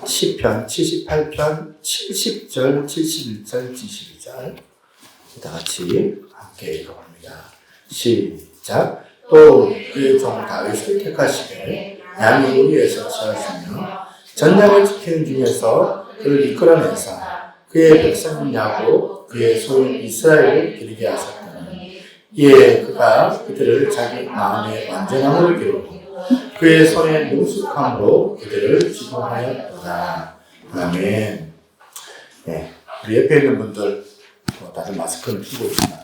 시편 78편 70절, 71절, 72절 다 같이 함께 읽어봅니다. 시작. 또 그의 종 다윗을 택하시되 양의 우리에서 취하시며 전장을 지키는 중에서 그를 이끌어내사 그의 백성인 야곱 그의 소인 이스라엘을 기르게 하셨더니 이에 그가 그들을 자기 마음의 완전함으로 기르고 그의 손의 능숙함으로 그들을 지도하였도다. 아멘. 네, 우리 옆에 있는 분들 다들 마스크를 끼고 있지만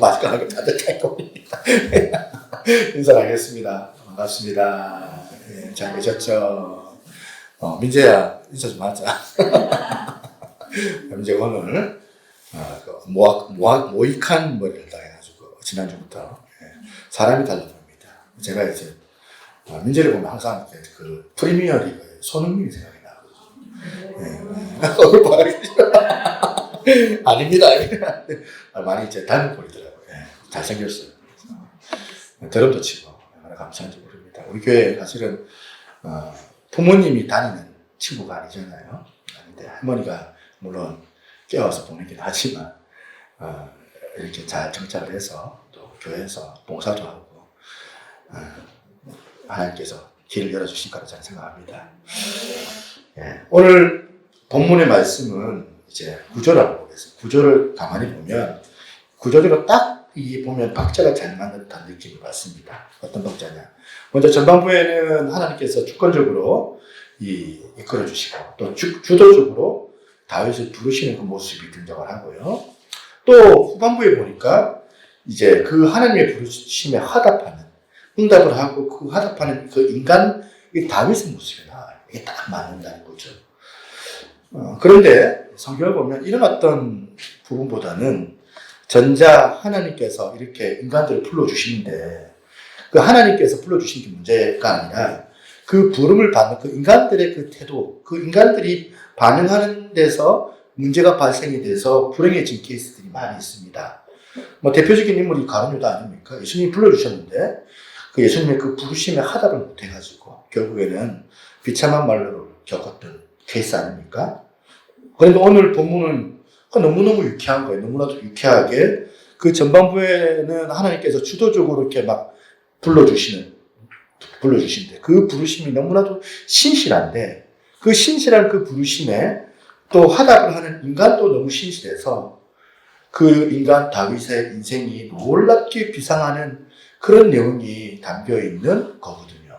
마스크 하고 다들 껴있고 인사하겠습니다. 반갑습니다. 네, 잘 계셨죠? 민재야 인사 좀 하자. 민재가 오늘 모이칸 머리를 다 해가지고 지난주부터 사람이 달라 보입니다. 제가 이제 민재를 보면 항상 그 프리미어 리그의 손흥민이 생각이 나거든요. 얼굴 봐야겠죠. 아닙니다. 많이 이제 닮은 꼴이더라고요. 잘생겼어요. 드럼도 치고 얼마나 감사한지 모릅니다. 우리 교회 사실은 부모님이 다니는 친구가 아니잖아요. 근데 할머니가 물론 깨워서 보내긴 하지만 이렇게 잘 정착을 해서 또 교회에서 봉사도 하고 하나님께서 길을 열어주신 거라 저는 생각합니다. 오늘 본문의 말씀은 이제 구조라고 보겠습니다. 구조를 가만히 보면 구조적으로 딱 이 보면 박자가 잘 맞는 듯한 느낌을 받습니다. 어떤 박자냐? 먼저 전반부에는 하나님께서 주권적으로 이끌어 주시고 또 주도적으로 다윗을 부르시는 그 모습이 등장을 하고요. 또 후반부에 보니까 이제 그 하나님의 부르심에 화답하는 응답을 하고 그 화답하는 그 인간 다윗의 모습이 나와요. 이게 딱 맞는다는 거죠. 그런데 성경을 보면 이런 어떤 부분보다는 전자 하나님께서 이렇게 인간들을 불러주시는데 그 하나님께서 불러주신 게 문제가 아니라 그 부름을 받는 그 인간들의 그 태도, 그 인간들이 반응하는 데서 문제가 발생이 돼서 불행해진 케이스들이 많이 있습니다. 대표적인 인물이 가룟 유다 아닙니까? 예수님이 불러주셨는데 그 예수님의 그 부르심에 화답을 못해가지고 결국에는 비참한 말로 겪었던 케이스 아닙니까? 그런데 오늘 본문은 너무너무 유쾌한 거예요. 너무나도 유쾌하게 그 전반부에는 하나님께서 주도적으로 이렇게 막 불러주시는데 그 부르심이 너무나도 신실한데 그 신실한 그 부르심에 또 화답을 하는 인간도 너무 신실해서 그 인간 다윗의 인생이 놀랍게 비상하는 그런 내용이 담겨 있는 거거든요.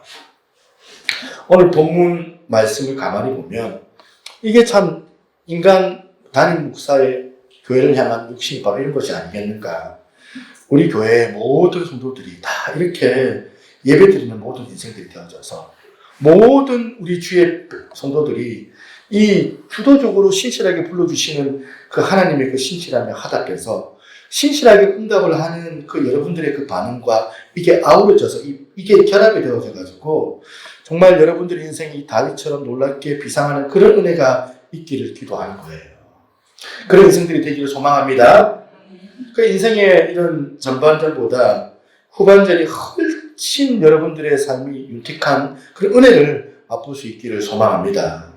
오늘 본문 말씀을 가만히 보면 이게 참 인간 담임 목사의 교회를 향한 욕심이 바로 이런 것이 아니겠는가. 우리 교회의 모든 성도들이 다 이렇게 예배드리는 모든 인생들이 되어져서 모든 우리 주의 성도들이 이 주도적으로 신실하게 불러주시는 그 하나님의 그 신실함에 화답해서 신실하게 응답을 하는 그 여러분들의 그 반응과 이게 아우러져서 이게 결합이 되어져가지고 정말 여러분들의 인생이 다윗처럼 놀랍게 비상하는 그런 은혜가 있기를 기도하는 거예요. 그런 인생들이 되기를 소망합니다. 그 인생의 이런 전반전보다 후반전이 훨씬 여러분들의 삶이 윤택한 그런 은혜를 맛볼 수 있기를 소망합니다.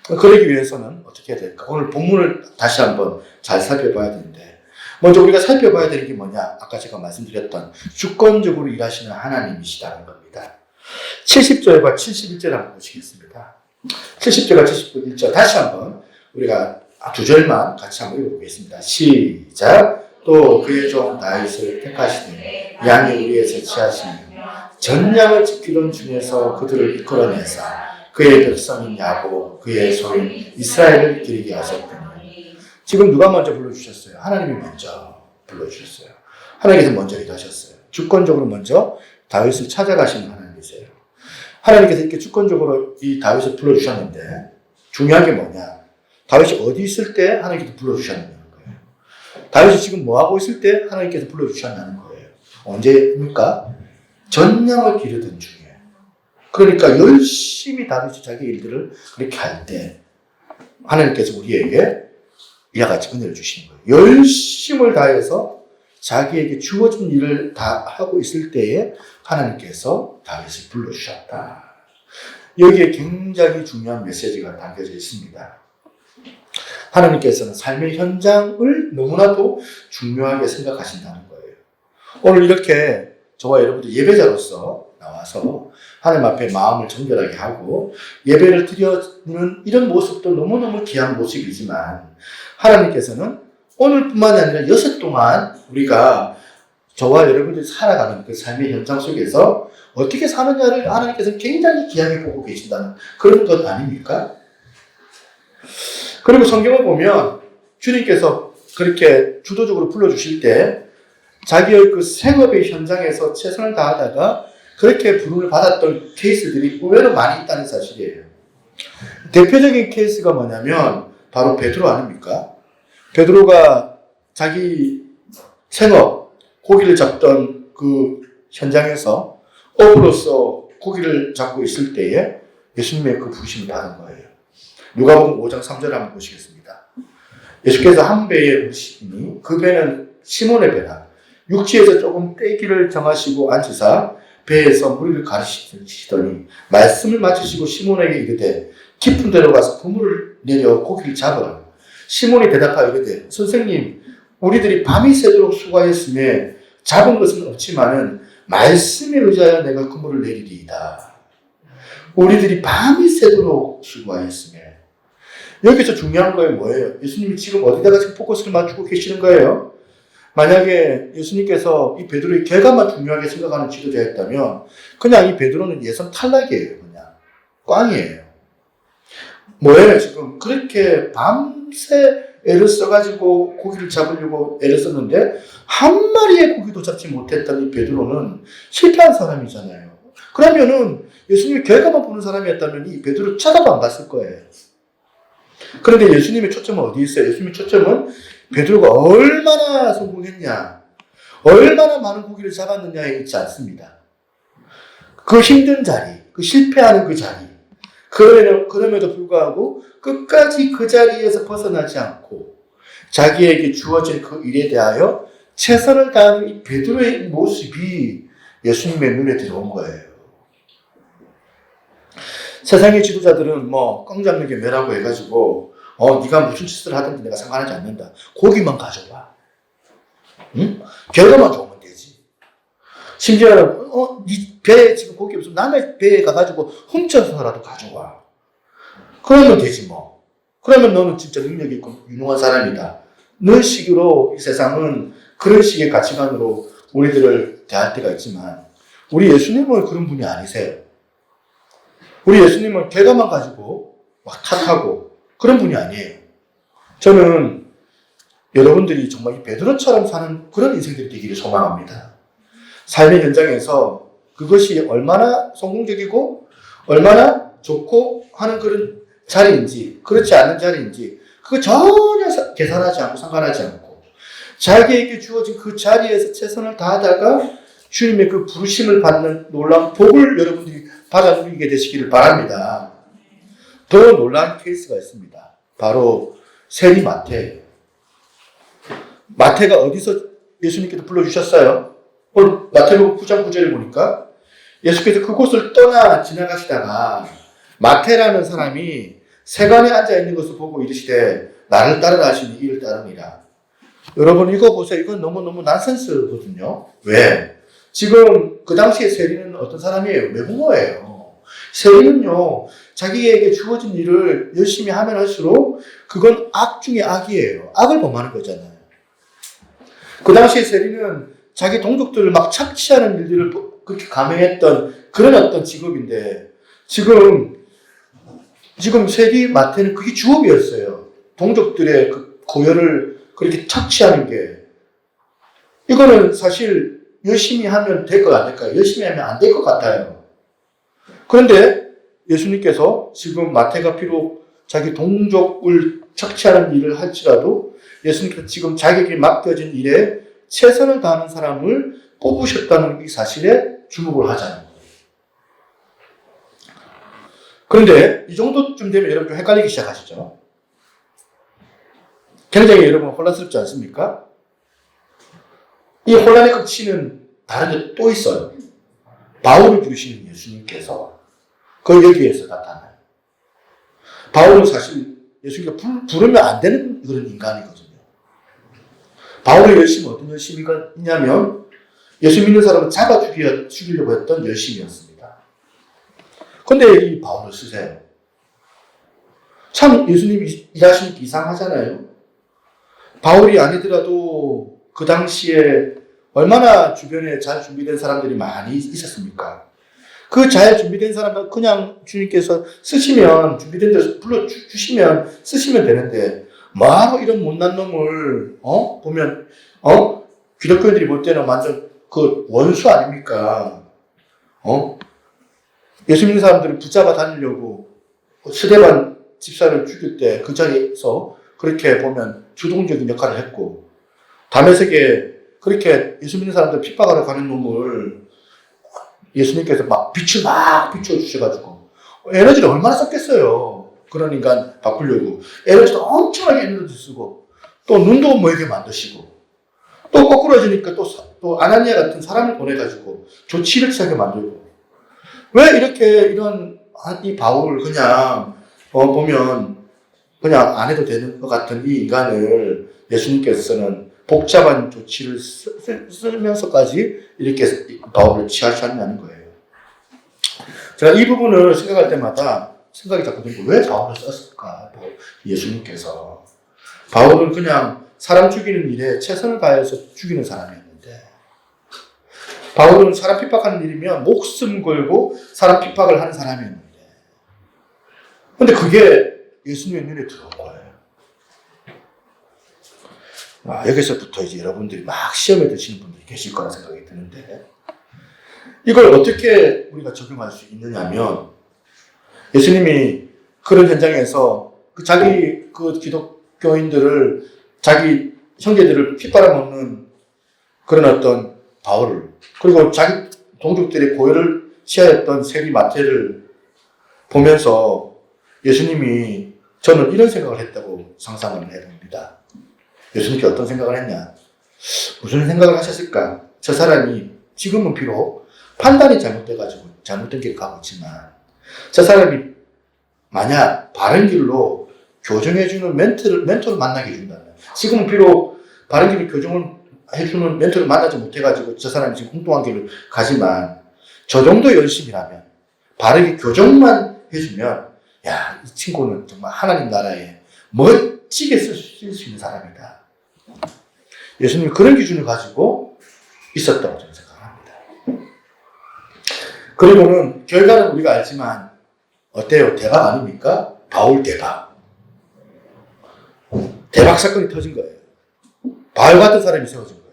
그러기 위해서는 어떻게 해야 될까? 오늘 본문을 다시 한번 잘 살펴봐야 되는데 먼저 우리가 살펴봐야 되는 게 뭐냐? 아까 제가 말씀드렸던 주권적으로 일하시는 하나님이시다는 겁니다. 70절과 71절 한번 보시겠습니다. 70절과 71절 다시 한번 우리가 두 절만 같이 한번 읽어보겠습니다. 시작. 또 그의 종 다윗을 택하시되 양의 우리에서 취하시며 전량을 지키던 중에서 그들을 이끌어내사 그의 백성인 야곱 그의 소인 이스라엘을 기르게 하셨더니 지금 누가 먼저 불러주셨어요? 하나님이 먼저 불러주셨어요. 하나님께서 먼저 일하셨어요. 주권적으로 먼저 다윗을 찾아가시는 하나님이세요. 하나님께서 이렇게 주권적으로 이 다윗을 불러주셨는데 중요한 게 뭐냐? 다윗이 어디 있을 때 하나님께서 불러주셨냐는 거예요. 다윗이 지금 뭐하고 있을 때 하나님께서 불러주셨냐는 거예요. 언제입니까? 전량을 기르던 중에. 그러니까 열심히 다윗이 자기 일들을 그렇게 할 때 하나님께서 우리에게 이와 같이 은혜를 주시는 거예요. 열심을 다해서 자기에게 주어진 일을 다 하고 있을 때에 하나님께서 다윗을 불러주셨다. 여기에 굉장히 중요한 메시지가 담겨져 있습니다. 하나님께서는 삶의 현장을 너무나도 중요하게 생각하신다는 거예요. 오늘 이렇게 저와 여러분들 예배자로서 나와서 하나님 앞에 마음을 정결하게 하고 예배를 드리는 이런 모습도 너무너무 귀한 모습이지만 하나님께서는 오늘뿐만 아니라 여섯 동안 우리가 저와 여러분들이 살아가는 그 삶의 현장 속에서 어떻게 사느냐를 하나님께서는 굉장히 귀하게 보고 계신다는 그런 것 아닙니까? 그리고 성경을 보면 주님께서 그렇게 주도적으로 불러주실 때 자기의 그 생업의 현장에서 최선을 다하다가 그렇게 부름을 받았던 케이스들이 의외로 많이 있다는 사실이에요. 대표적인 케이스가 뭐냐면 바로 베드로 아닙니까? 베드로가 자기 생업, 고기를 잡던 그 현장에서 어부로서 고기를 잡고 있을 때에 예수님의 그 부르심을 받은 거예요. 누가복음 5장 3절을 한번 보시겠습니다. 예수께서 한 배에 오시니 그 배는 시몬의 배라. 육지에서 조금 떼기를 정하시고 앉으사 배에서 무리를 가르치시더니 말씀을 마치시고 시몬에게 이르되 깊은 데로 가서 그물을 내려 고기를 잡으라. 시몬이 대답하여 이르되 선생님 우리들이 밤이 새도록 수고하였으며 잡은 것은 없지만은 말씀에 의지하여 내가 그물을 내리리이다. 우리들이 밤이 새도록 수고하였으며 여기서 중요한 거예요. 뭐예요? 예수님이 지금 어디다가 지금 포커스를 맞추고 계시는 거예요? 만약에 예수님께서 이 베드로의 결과만 중요하게 생각하는 지도자였다면 그냥 이 베드로는 예선 탈락이에요. 그냥 꽝이에요. 뭐예요? 지금 그렇게 밤새 애를 써가지고 고기를 잡으려고 애를 썼는데 한 마리의 고기도 잡지 못했던 이 베드로는 실패한 사람이잖아요. 그러면은 예수님이 결과만 보는 사람이었다면 이 베드로 쳐다도 안 봤을 거예요. 그런데 예수님의 초점은 어디 있어요? 예수님의 초점은 베드로가 얼마나 성공했냐, 얼마나 많은 고기를 잡았느냐에 있지 않습니다. 그 힘든 자리, 그 실패하는 그 자리, 그럼에도 불구하고 끝까지 그 자리에서 벗어나지 않고 자기에게 주어진 그 일에 대하여 최선을 다하는 이 베드로의 모습이 예수님의 눈에 들어온 거예요. 세상의 지도자들은 꽝 잡는 게 매라고 해가지고 네가 무슨 짓을 하든지 내가 상관하지 않는다. 고기만 가져와. 응? 결과만 좋으면 되지. 심지어는 네 배에 지금 고기 없으면 남의 배에 가가지고 훔쳐서라도 가져와. 그러면 되지 뭐. 그러면 너는 진짜 능력 있고 유능한 사람이다. 는 식으로 이 세상은 그런 식의 가치관으로 우리들을 대할 때가 있지만 우리 예수님은 그런 분이 아니세요. 우리 예수님은 결과만 가지고 막 탓하고 그런 분이 아니에요. 저는 여러분들이 정말 이 베드로처럼 사는 그런 인생들이 되기를 소망합니다. 삶의 현장에서 그것이 얼마나 성공적이고 얼마나 좋고 하는 그런 자리인지 그렇지 않은 자리인지 그거 전혀 계산하지 않고 상관하지 않고 자기에게 주어진 그 자리에서 최선을 다하다가 주님의 그 부르심을 받는 놀라운 복을 여러분들이 받아 누리게 되시기를 바랍니다. 더 놀라운 케이스가 있습니다. 바로 세리 마태. 마태가 어디서 예수님께서 불러주셨어요? 오늘 마태복음 9장 9절에 보니까 예수께서 그곳을 떠나 지나가시다가 마태라는 사람이 세관에 앉아있는 것을 보고 이르시되 나를 따르라 하시니 이를 따르니라. 여러분 이거 보세요. 이건 너무너무 난센스거든요. 왜? 지금 그 당시에 세리는 어떤 사람이에요? 외국어예요. 세리는요, 자기에게 주어진 일을 열심히 하면 할수록 그건 악 중에 악이에요. 악을 범하는 거잖아요. 그 당시에 세리는 자기 동족들을 막 착취하는 일들을 그렇게 감행했던 그런 어떤 직업인데 지금 세리 마태는 그게 주업이었어요. 동족들의 그 고열을 그렇게 착취하는 게. 이거는 사실 열심히 하면 될 것 안 될까요? 열심히 하면 안 될 것 같아요. 그런데 예수님께서 지금 마태가 비록 자기 동족을 착취하는 일을 할지라도 예수님께서 지금 자기에게 맡겨진 일에 최선을 다하는 사람을 뽑으셨다는 이 사실에 주목을 하자는 거예요. 그런데 이 정도쯤 되면 여러분 좀 헷갈리기 시작하시죠? 굉장히 여러분 혼란스럽지 않습니까? 이 혼란의 끝이는 다른 데 또 있어요. 바울을 부르시는 예수님께서 여기에서 나타나요. 바울은 사실 예수님께 부르면 안 되는 그런 인간이거든요. 바울의 열심은 어떤 열심이냐면 예수 믿는 사람을 잡아 죽이려고 했던 열심이었습니다. 근데 이 바울을 쓰세요. 참 예수님이 일하시니까 이상하잖아요. 바울이 아니더라도 그 당시에 얼마나 주변에 잘 준비된 사람들이 많이 있었습니까? 그 잘 준비된 사람은 그냥 주님께서 쓰시면, 준비된 데서 불러주시면 쓰시면 되는데, 뭐하러 이런 못난 놈을, 보면, 기독교인들이 볼 때는 완전 그 원수 아닙니까? 예수 믿는 사람들을 붙잡아 다니려고 스데반 집사를 죽일 때 그 자리에서 그렇게 보면 주동적인 역할을 했고, 다메섹에 그렇게 예수 믿는 사람들 핍박하러 가는 놈을 예수님께서 빛을 비춰주셔가지고 에너지를 얼마나 썼겠어요. 그런 인간 바꾸려고 에너지도 엄청나게 에너지 쓰고 또 눈도 멀게 만드시고 또 거꾸로지니까 또 아나니아 같은 사람을 보내가지고 조치를 취하게 만들고 왜 이렇게 이 바울을 그냥 보면 그냥 안 해도 되는 것 같은 이 인간을 예수님께서는 복잡한 조치를 쓰면서까지 이렇게 바울을 취하셨냐는 거예요. 제가 이 부분을 생각할 때마다 생각이 자꾸 들고 왜 바울을 썼을까? 예수님께서. 바울은 그냥 사람 죽이는 일에 최선을 다해서 죽이는 사람이었는데 바울은 사람 핍박하는 일이면 목숨 걸고 사람 핍박을 하는 사람이었는데 근데 그게 예수님의 눈에 들어온 거예요. 여기서부터 이제 여러분들이 막 시험에 드시는 분들이 계실 거라 생각이 드는데 이걸 어떻게 우리가 적용할 수 있느냐면 예수님이 그런 현장에서 자기 기독교인들을 자기 형제들을 핏바라먹는 그런 어떤 바울을 그리고 자기 동족들의 고열을 취하였던 세리 마태를 보면서 예수님이 저는 이런 생각을 했다고 상상을 해봅니다. 예수님께 어떤 생각을 했냐? 무슨 생각을 하셨을까? 저 사람이 지금은 비록 판단이 잘못돼가지고 잘못된 길을 가고 있지만 저 사람이 만약 바른 길로 교정해주는 멘토를 만나게 해준다면 지금은 비록 바른 길로 교정을 해주는 멘토를 만나지 못해가지고 저 사람이 지금 엉뚱한 길을 가지만 저 정도 열심이라면 바르게 교정만 해주면 야, 이 친구는 정말 하나님 나라에 멋지게 쓸 수 있는 사람이다. 예수님이 그런 기준을 가지고 있었다고 저는 생각합니다. 그리고는 결과는 우리가 알지만 어때요? 대박 아닙니까? 바울 대박. 대박 사건이 터진 거예요. 바울 같은 사람이 세워진 거예요.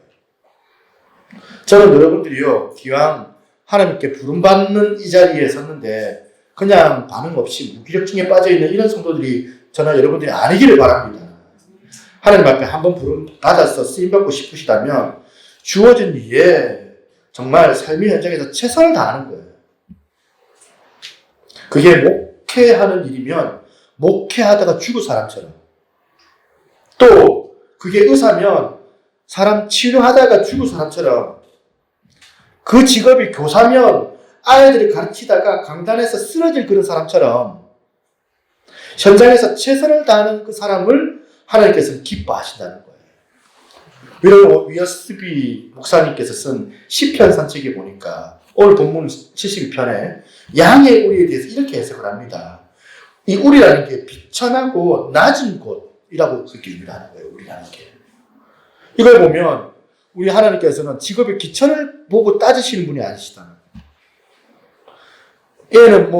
저는 여러분들이요, 기왕 하나님께 부름받는 이 자리에 섰는데 그냥 반응 없이 무기력증에 빠져있는 이런 성도들이 저는 여러분들이 아니기를 바랍니다. 하나님 앞에 한번 부름 받아서 쓰임받고 싶으시다면 주어진 일에 정말 삶의 현장에서 최선을 다하는 거예요. 그게 목회하는 일이면 목회하다가 죽을 사람처럼 또 그게 의사면 사람 치료하다가 죽을 사람처럼 그 직업이 교사면 아이들을 가르치다가 강단에서 쓰러질 그런 사람처럼 현장에서 최선을 다하는 그 사람을 하나님께서는 기뻐하신다는 거예요. 위어스비 목사님께서 쓴 시편 산책에 보니까 오늘 본문 72편에 양의 우리에 대해서 이렇게 해석을 합니다. 이 우리라는 게 비천하고 낮은 곳이라고 그렇게 의미하는 거예요. 우리라는 게. 이걸 보면 우리 하나님께서는 직업의 기천을 보고 따지시는 분이 아니시다. 얘는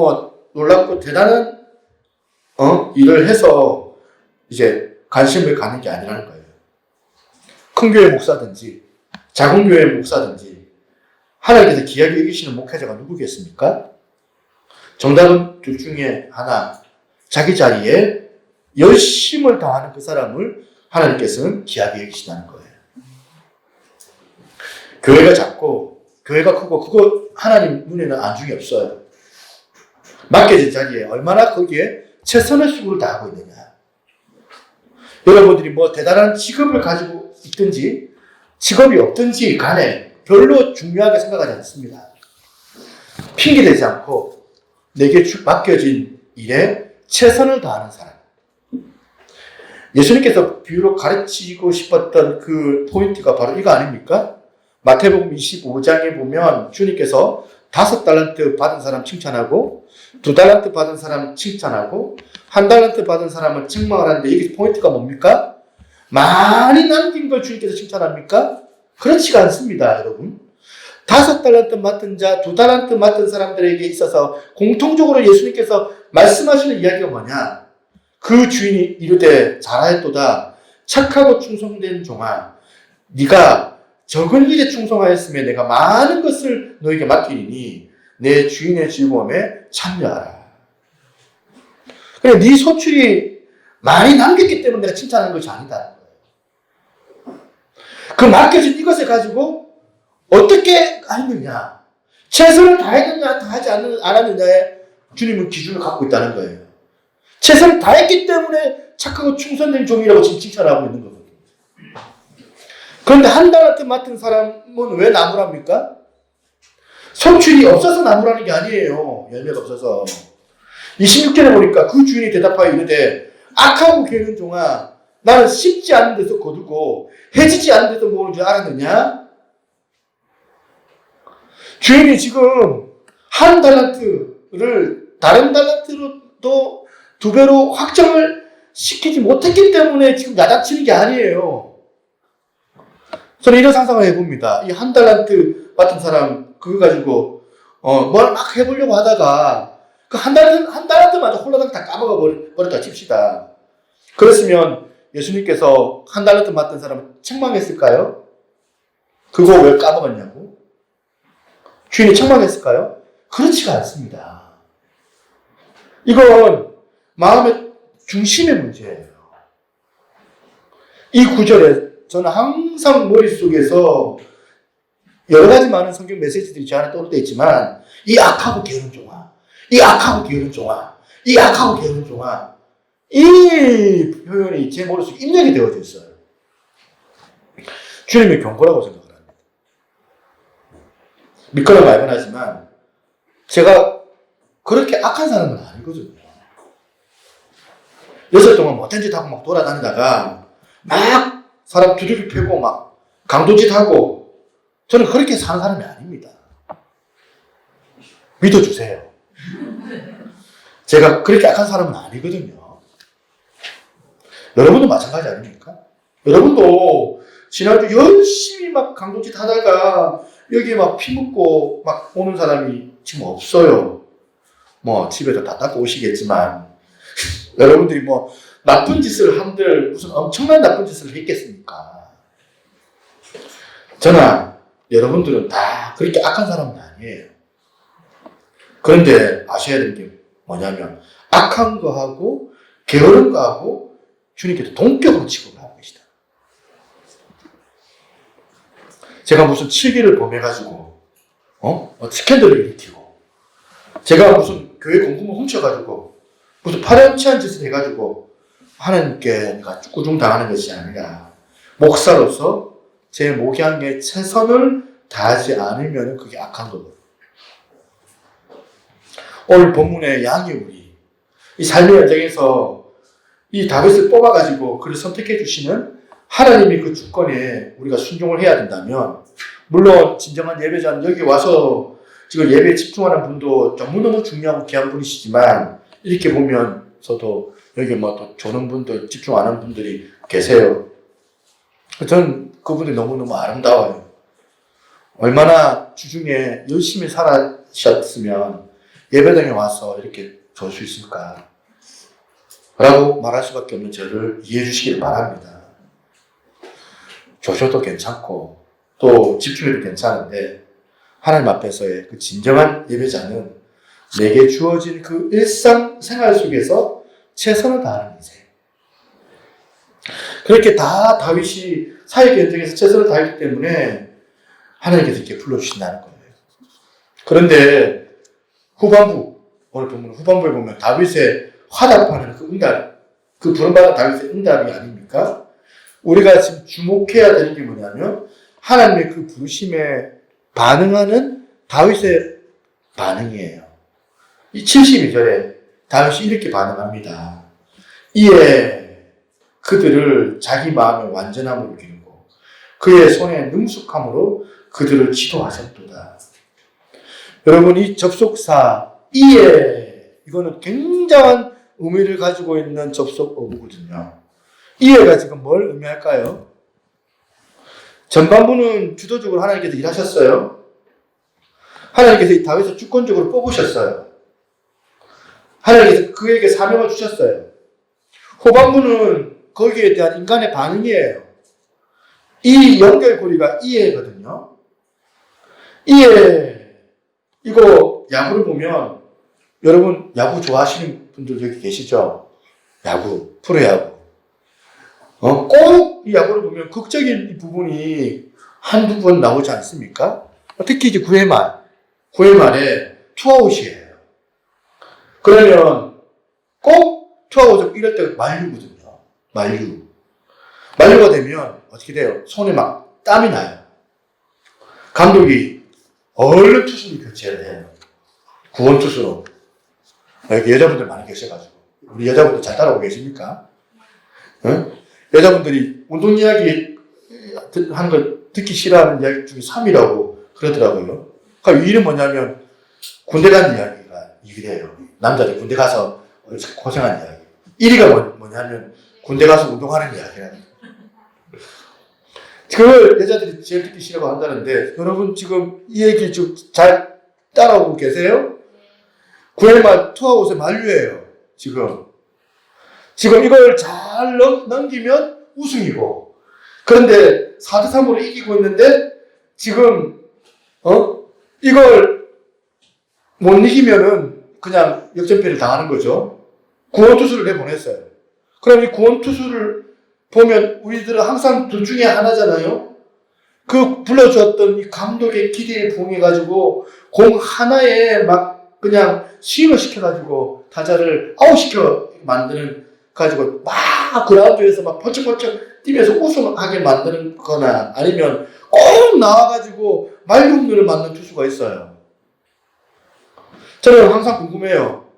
놀랍고 대단한 일을 해서 이제 관심을 갖는 게 아니라는 거예요. 큰 교회 목사든지 작은 교회 목사든지 하나님께서 귀하게 여기시는 목회자가 누구겠습니까? 정답은 둘 중에 하나. 자기 자리에 열심을 다하는 그 사람을 하나님께서는 귀하게 여기신다는 거예요. 교회가 작고 교회가 크고 그거 하나님 눈에는 안중이 없어요. 맡겨진 자리에 얼마나 거기에 최선의 수고를 다하고 있느냐. 여러분들이 대단한 직업을 가지고 있든지 직업이 없든지 간에 별로 중요하게 생각하지 않습니다. 핑계대지 않고 내게 맡겨진 일에 최선을 다하는 사람. 예수님께서 비유로 가르치고 싶었던 그 포인트가 바로 이거 아닙니까? 마태복음 25장에 보면 주님께서 5달란트 받은 사람 칭찬하고 2달란트 받은 사람 칭찬하고 1달란트 받은 사람은 책망을 하는데 이게 포인트가 뭡니까? 많이 남긴 걸 주님께서 칭찬합니까? 그렇지가 않습니다, 여러분. 5달란트 맡은 자, 2달란트 맡은 사람들에게 있어서 공통적으로 예수님께서 말씀하시는 이야기가 뭐냐? 그 주인이 이르되 잘하였도다. 착하고 충성된 종아, 네가 적은 일에 충성하였으면 내가 많은 것을 너에게 맡기니 내 주인의 즐거움에 참여하라. 그래, 네 소출이 많이 남겼기 때문에 내가 칭찬하는 것이 아니다. 그 맡겨진 이것을 가지고 어떻게 했느냐, 최선을 다했느냐 다하지 않았느냐에 주님은 기준을 갖고 있다는 거예요. 최선을 다했기 때문에 착하고 충성된 종이라고 지금 칭찬하고 있는 거거든요. 그런데 1달란트 맡은 사람은 왜 나무랍니까? 소출이 없어서 나무라는 게 아니에요. 열매가 없어서. 26절에 보니까 그 주인이 대답하여 이르되 악하고 게으른 종아, 나는 씹지 않는 데서 거두고 해지지 않는 데서 모으는 줄 알았느냐? 주인이 지금 1달란트를 다른 달란트로 또 2배로 확정을 시키지 못했기 때문에 지금 야단치는 게 아니에요. 저는 이런 상상을 해봅니다. 이 1달란트 맡은 사람 그거 가지고 뭘 막 해보려고 하다가 그 한 달란트마저 홀라당 다 까먹어 버렸다 칩시다. 그랬으면 예수님께서 1달란트 맡은 사람을 책망했을까요? 그거 왜 까먹었냐고? 주인이 책망했을까요? 그렇지가 않습니다. 이건 마음의 중심의 문제예요. 이 구절에 저는 항상 머릿속에서 여러 가지 많은 성경 메시지들이 저 안에 떠올 때 있지만 이 악하고 게으른 종아, 이 악하고 게으른 종아, 이 악하고 게으른 종아, 이 표현이 제 머릿속에 입력이 되어져 있어요. 주님의 경고라고 생각을 합니다. 믿거나 말거나 하지만 제가 그렇게 악한 사람은 아니거든요. 6살 동안 못된 짓 하고 막 돌아다니다가 막 사람 두들겨 패고 막 강도짓 하고 저는 그렇게 사는 사람이 아닙니다. 믿어주세요. 제가 그렇게 악한 사람은 아니거든요. 여러분도 마찬가지 아닙니까? 여러분도 지난주 열심히 막 강도짓 하다가 여기에 막 피 묻고 막 오는 사람이 지금 없어요. 뭐 집에도 다 닦고 오시겠지만 여러분들이 뭐 나쁜 짓을 한들 무슨 엄청난 나쁜 짓을 했겠습니까? 저나 여러분들은 다 그렇게 악한 사람은 아니에요. 그런데 아셔야 되는 게 뭐냐면 악한 거하고 게으른 거하고 주님께서 동격으로 취급을 하고 계시다. 제가 무슨 칠기를 범해가지고 스캔들을 일으키고 제가 무슨 교회 공금을 훔쳐가지고 무슨 파렴치한 짓을 해가지고 하나님께 내가 꾸중당하는 것이 아니라 목사로서 제 목양에 최선을 다하지 않으면 그게 악한 거거든요. 오늘 본문의 양이 우리 이 삶의 현장에서 이 다윗을 뽑아가지고 그를 선택해 주시는 하나님이 그 주권에 우리가 순종을 해야 된다면 물론 진정한 예배자는 여기 와서 지금 예배에 집중하는 분도 너무너무 중요하고 귀한 분이시지만 이렇게 보면서도 여기 뭐 또 조는 분들 집중 안 하는 분들이 계세요. 저는 그분들이 너무너무 아름다워요. 얼마나 주중에 열심히 살아셨으면 예배당에 와서 이렇게 줄 수 있을까? 라고 말할 수밖에 없는 저를 이해해 주시길 바랍니다. 조셔도 괜찮고 또 집중해도 괜찮은데 하나님 앞에서의 그 진정한 예배자는 내게 주어진 그 일상 생활 속에서 최선을 다하는 인생. 그렇게 다 다윗이 사역 현장에서 최선을 다했기 때문에 하나님께서 이렇게 불러주신다는 거예요. 그런데 후반부, 오늘 보면 후반부에 보면 다윗의 화답하는 그 응답, 그 부름받은 다윗의 응답이 아닙니까? 우리가 지금 주목해야 되는 게 뭐냐면 하나님의 그 부르심에 반응하는 다윗의 반응이에요. 이 72절에 다윗이 이렇게 반응합니다. 이에 그들을 자기 마음의 완전함으로 기르고 그의 손의 능숙함으로 그들을 지도하셨도다. 여러분, 이 접속사 이에, 이거는 굉장한 의미를 가지고 있는 접속 어구거든요. 이에가 지금 뭘 의미할까요? 전반부는 주도적으로 하나님께서 일하셨어요. 하나님께서 이 다윗을 주권적으로 뽑으셨어요. 하나님께서 그에게 사명을 주셨어요. 후반부는 거기에 대한 인간의 반응이에요. 이 연결고리가 이해거든요. 이해, 이거 야구를 보면, 여러분 야구 좋아하시는 분들 여기 계시죠? 야구, 프로야구. 꼭 이 야구를 보면 극적인 부분이 한두 번 나오지 않습니까? 특히 이제 9회 말에 투아웃이에요. 그러면 꼭 투아웃 이럴 때 만류거든요. 만류가 되면 어떻게 돼요? 손에 막 땀이 나요. 감독이 얼른 투수를 교체를 해요. 구원 투수로. 여기 여자분들 많이 계셔가지고. 우리 여자분들 잘 따라오고 계십니까? 응? 여자분들이 운동 이야기 하는 걸 듣기 싫어하는 이야기 중에 3위라고 그러더라고요. 그러니까 이유는 뭐냐면 군대 간 이야기가 이래요. 남자들 군대 가서 고생한 이야기. 1위가 뭐냐면 군대 가서 운동하는 이야기라는. 그걸 여자들이 제일 듣기 싫어하고 한다는데, 여러분 지금 이 얘기 좀 잘 따라오고 계세요? 9회 말 투아웃의 만류예요. 지금 이걸 잘 넘기면 우승이고, 그런데 4대3으로 이기고 있는데 지금 이걸 못 이기면은 그냥 역전패를 당하는 거죠. 구원투수를 내보냈어요. 그럼 이 구원투수를 보면 우리들은 항상 둘 중에 하나잖아요. 그 불러주었던 이 감독의 기대에 부응해가지고 공 하나에 막 그냥 스윙을 시켜가지고 타자를 아웃시켜 만드는 가지고 막 그라운드에서 막 번쩍번쩍 뛰면서 우승하게 만드는 거나, 아니면 꼭 나와가지고 말홈런을 맞는 투수가 있어요. 저는 항상 궁금해요.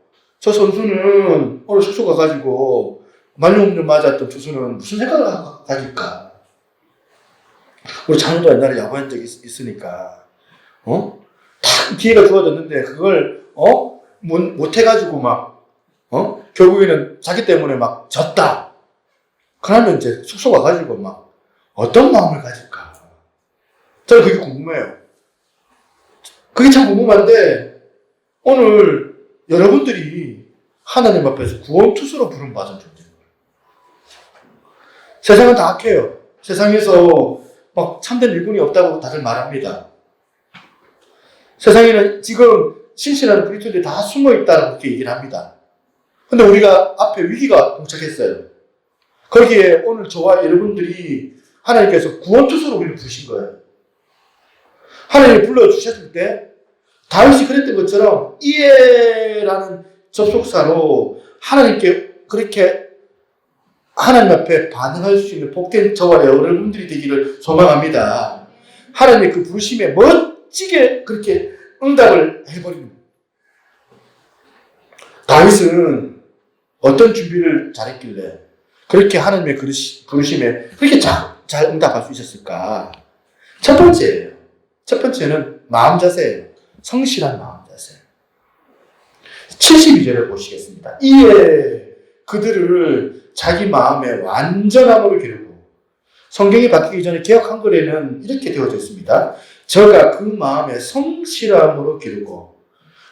저 선수는 오늘 숙소 가가지고 말홈런 맞았던 투수는 무슨 생각을 가질까? 우리 자녀도 옛날에 야구한 적이 있으니까, 딱 기회가 주어졌는데 그걸 못 해가지고 막 결국에는 자기 때문에 막 졌다. 그러면 이제 숙소 가가지고 막 어떤 마음을 가질까? 저는 그게 궁금해요. 그게 참 궁금한데, 오늘 여러분들이 하나님 앞에서 구원투수로 부름받은 존재예요. 세상은 다 악해요. 세상에서 막 참된 일꾼이 없다고 다들 말합니다. 세상에는 지금 신실한 그리스도인들이 다 숨어있다고 그렇게 얘기를 합니다. 근데 우리가 앞에 위기가 동착했어요. 거기에 오늘 저와 여러분들이 하나님께서 구원투수로 우리를 부르신 거예요. 하나님이 불러주셨을 때 다윗이 그랬던 것처럼 이에라는 접속사로 하나님께 그렇게 하나님 앞에 반응할 수 있는 복된 저와 여러분들이 되기를 소망합니다. 하나님의 그 부르심에 멋지게 그렇게 응답을 해버리는. 다윗은 어떤 준비를 잘했길래 그렇게 하나님의 부르심에 그렇게 잘 응답할 수 있었을까? 첫 번째는 마음 자세예요. 성실한 마음 자세. 72절을 보시겠습니다. 이에 그들을 자기 마음의 완전함으로 기르고, 성경이 바뀌기 전에 개역 한글에는 이렇게 되어져 있습니다. 저가 그 마음의 성실함으로 기르고,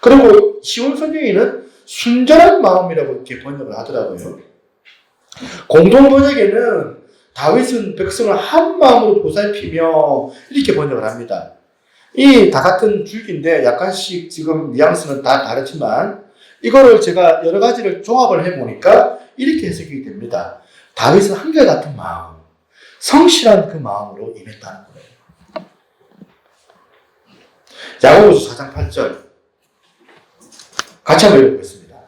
그리고 시온 성경에는 순전한 마음이라고 이렇게 번역을 하더라고요. 공동 번역에는 다윗은 백성을 한 마음으로 보살피며 이렇게 번역을 합니다. 이 다 같은 줄기인데 약간씩 지금 뉘앙스는 다 다르지만 이거를 제가 여러 가지를 종합을 해보니까 이렇게 해석이 됩니다. 다윗은 한결같은 마음, 성실한 그 마음으로 임했다는 거예요. 야고보서 4장 8절 같이 한번 읽어보겠습니다.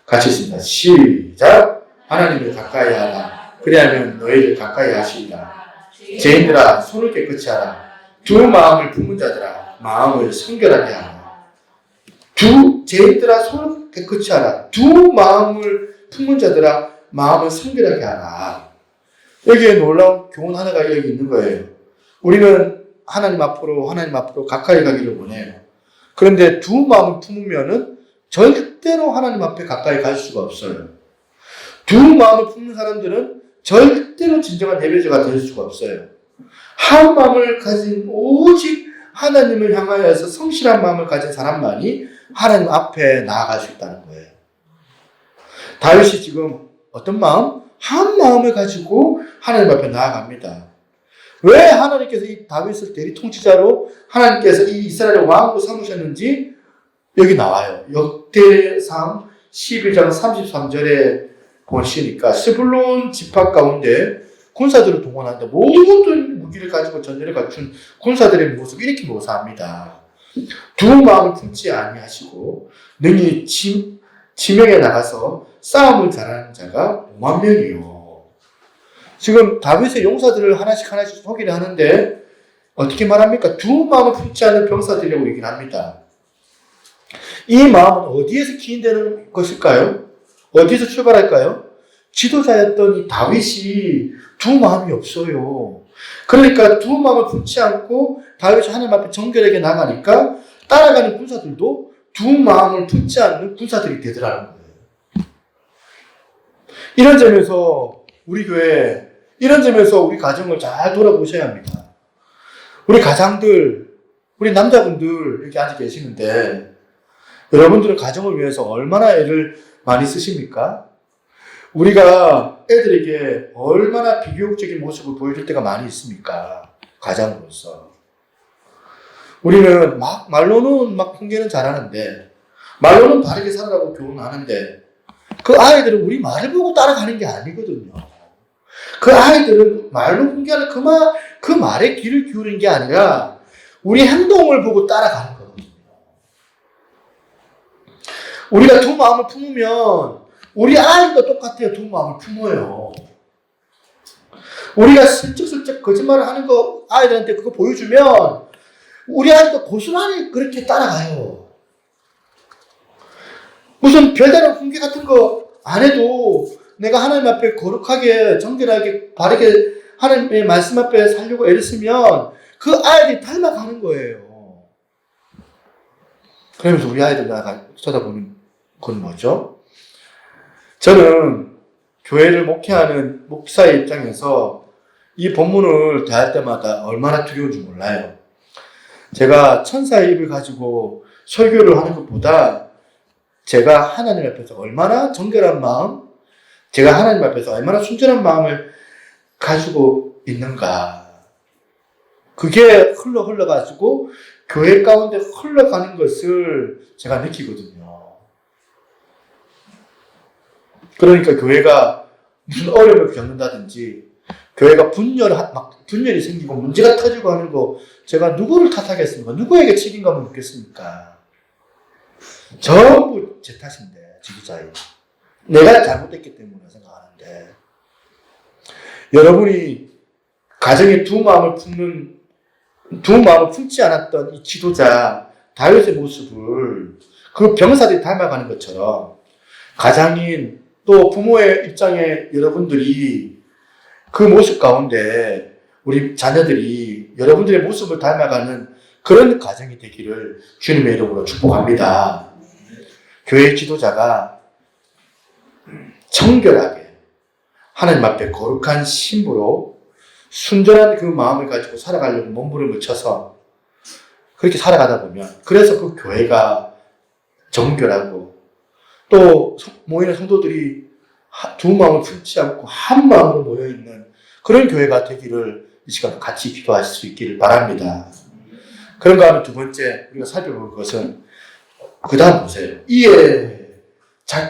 같이 있습니다. 시작. 하나님을 가까이 하라. 그리하면 너희를 가까이 하시리라. 죄인들아 손을 깨끗이 하라. 두 마음을 품은 자들아 마음을 성결하게 하라. 죄인들아 손을 깨끗이 하라. 두 마음을 품은 자들아 마음을 성결하게 하라. 여기에 놀라운 교훈 하나가 여기 있는 거예요. 우리는 하나님 앞으로 가까이 가기를 원해요. 그런데 두 마음을 품으면은 절대로 하나님 앞에 가까이 갈 수가 없어요. 두 마음을 품는 사람들은 절대로 진정한 예배자가 될 수가 없어요. 한 마음을 가진 오직 하나님을 향하여서 성실한 마음을 가진 사람만이 하나님 앞에 나아갈 수 있다는 거예요. 다윗이 지금 어떤 마음? 한 마음을 가지고 하나님 앞에 나아갑니다. 왜 하나님께서 이 다윗을 대리 통치자로 하나님께서 이 이스라엘의 왕으로 삼으셨는지 여기 나와요. 역대상 12장 33절에 보시니까 스불론 지파 가운데 군사들을 동원하는데 모든 무기를 가지고 전열을 갖춘 군사들의 모습을 이렇게 묘사합니다. 두 마음을 품지 아니하시고 능히 지명에 나가서 싸움을 잘하는 자가 5만 명이요. 지금 다윗의 용사들을 하나씩 소개를 하는데 어떻게 말합니까? 두 마음을 품지 않는 병사들이라고 얘기를 합니다. 이 마음은 어디에서 기인되는 것일까요? 어디에서 출발할까요? 지도자였던 이 다윗이 두 마음이 없어요. 그러니까 두 마음을 품지 않고 다윗이 하나님 앞에 정결하게 나가니까 따라가는 군사들도 두 마음을 품지 않는 군사들이 되더라는 거예요. 이런 점에서 우리 교회, 이런 점에서 우리 가정을 잘 돌아보셔야 합니다. 우리 가장들, 우리 남자분들 이렇게 앉아 계시는데 여러분들은 가정을 위해서 얼마나 애를 많이 쓰십니까? 우리가 애들에게 얼마나 비교육적인 모습을 보여줄 때가 많이 있습니까? 가장으로서. 우리는 말로는 훈계는 잘하는데, 말로는 바르게 살아라고 교훈하는데, 그 아이들은 우리 말을 보고 따라가는 게 아니거든요. 그 아이들은 말로 훈계하는 그 말에 귀를 기울이는 게 아니라, 우리 행동을 보고 따라가는 거거든요. 우리가 두 마음을 품으면, 우리 아이도 똑같아요. 두 마음을 품어요. 우리가 슬쩍슬쩍 거짓말을 하는 거 아이들한테 그거 보여주면 우리 아이도 고스란히 그렇게 따라가요. 무슨 별다른 훈계 같은 거 안 해도 내가 하나님 앞에 거룩하게 정결하게 바르게 하나님의 말씀 앞에 살려고 애를 쓰면 그 아이들이 닮아가는 거예요. 그러면서 우리 아이들 쳐다보는 건 뭐죠? 저는 교회를 목회하는 목사의 입장에서 이 본문을 대할 때마다 얼마나 두려운지 몰라요. 제가 천사의 입을 가지고 설교를 하는 것보다 제가 하나님 앞에서 얼마나 정결한 마음, 제가 하나님 앞에서 얼마나 순전한 마음을 가지고 있는가. 그게 흘러가지고 교회 가운데 흘러가는 것을 제가 느끼거든요. 그러니까 교회가 무슨 어려움을 겪는다든지 교회가 분열이 생기고 문제가 터지고 하는 거 제가 누구를 탓하겠습니까? 누구에게 책임감을 묻겠습니까? 전부 제 탓인데, 지도자예요. 내가 잘못했기 때문에 생각하는데 여러분이 가정에 두 마음을 품지 않았던 이 지도자 다윗의 모습을 그 병사들이 닮아가는 것처럼 가장인 또 부모의 입장에 여러분들이 그 모습 가운데 우리 자녀들이 여러분들의 모습을 닮아가는 그런 가정이 되기를 주님의 이름으로 축복합니다. 교회 지도자가 정결하게 하나님 앞에 거룩한 신부로 순전한 그 마음을 가지고 살아가려고 몸부림을 쳐서 그렇게 살아가다 보면 그래서 그 교회가 정결하고 또 모이는 성도들이 두 마음을 품지 않고 한 마음으로 모여있는 그런 교회가 되기를 이 시간 같이 기도하실 수 있기를 바랍니다. 그런가 하면 두 번째 우리가 살펴볼 것은 그 다음 보세요. 이에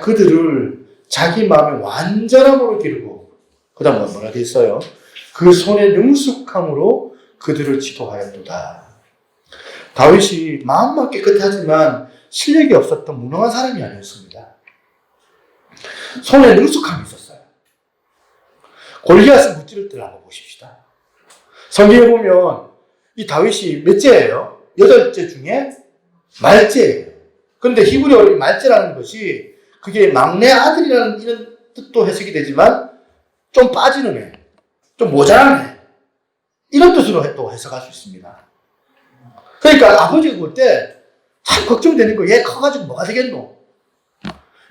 그들을 자기 마음의 완전함으로 기르고 그 다음 뭐라 되어 있어요? 그 손의 능숙함으로 그들을 지도하였도다. 다윗이 마음만 깨끗하지만 실력이 없었던 무능한 사람이 아니었습니다. 손에 능숙함이 있었어요. 골리앗을 무찌를 때를 한번 보십시다. 성경에 보면 이 다윗이 몇째예요? 8째 중에 말째예요. 그런데 히브리 어른이 말째라는 것이 그게 막내 아들이라는 이런 뜻도 해석이 되지만 좀 빠지는 애, 좀 모자란 애, 이런 뜻으로 또 해석할 수 있습니다. 그러니까 아버지가 볼 때 참 걱정되는 거, 얘 커가지고 뭐가 되겠노?